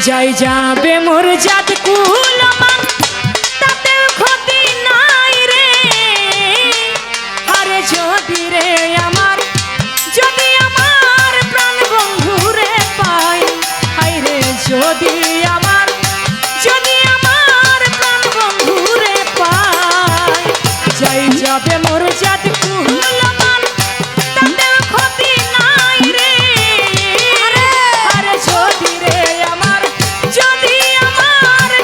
যাই যাবে মোর জাত কুলমান তাতে ক্ষতি নাই রে। আরে যদি রে আমার প্রাণ বন্ধুরে পাই, আইরে যদি আমার প্রাণ বন্ধুরে পাই, যাই যাবে মোর জাত কুলমান তাতে ক্ষতি নাই রে। আরে যদি রে আমার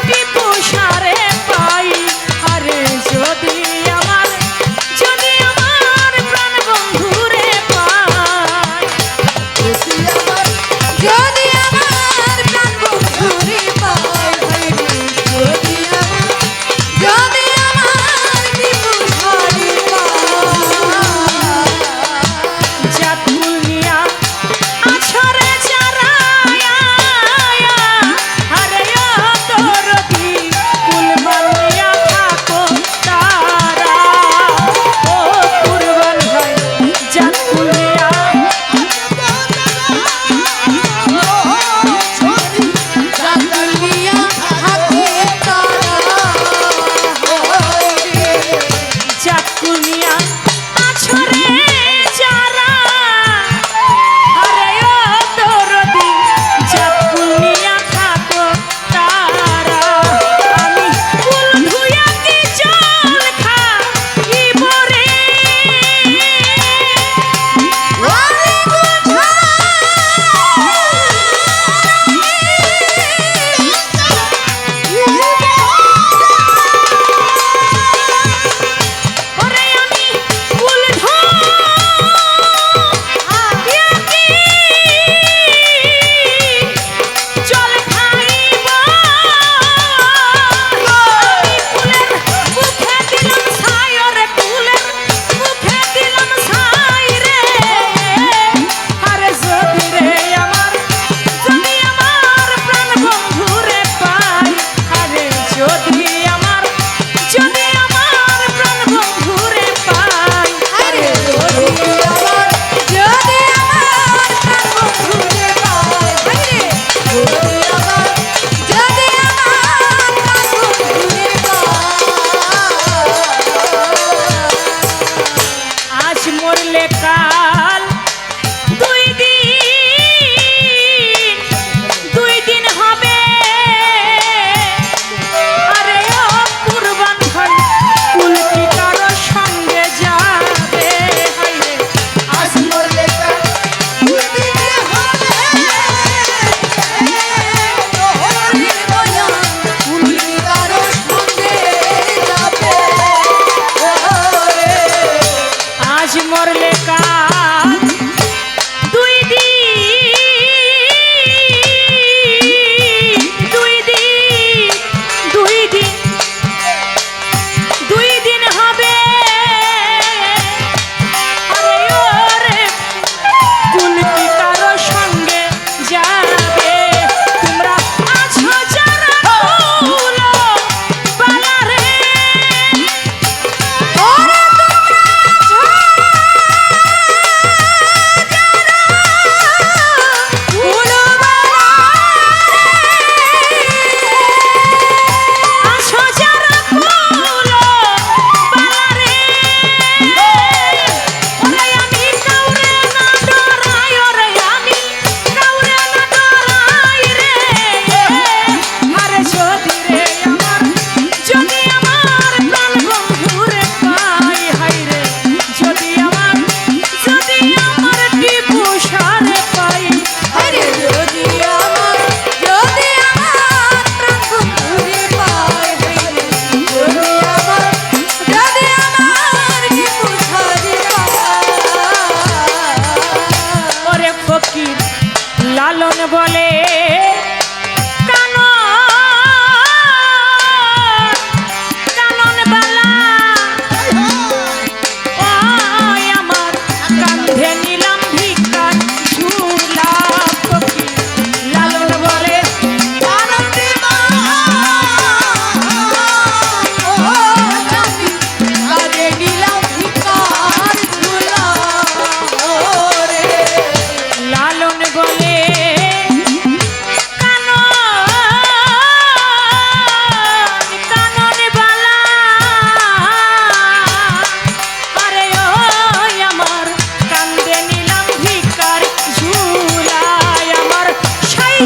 টিপু সারে পাই, আরে যদি আমার প্রাণ বন্ধুরে পাই, যদি আমার প্রাণ বন্ধুরে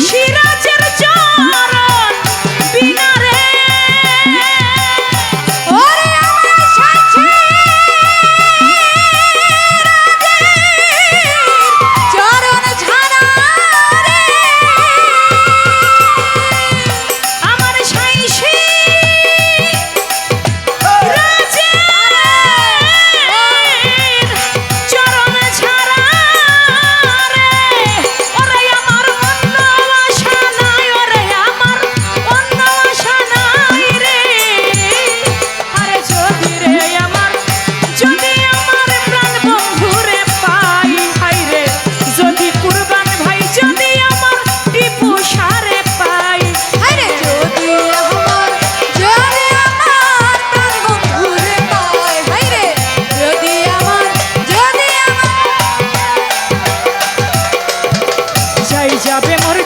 সিরাজের চরণ বিনা রে ওরে আমার সাথে চরণ ছাড়া রে আমার সাইসি চরণ ছাড়া রে ওরে আমার অন্য আশা নাই ওরে আমার অন্য আশা নাই রে আরে যদি আমার প্রাণ বন্ধুরে পাই হাই রে যদি কুরবান ভাই যদি আমার টিপু সারে পাই হাই রে যদি আমার প্রাণ বন্ধুরে পাই হাই রে যদি আমার যাই যাবে মোর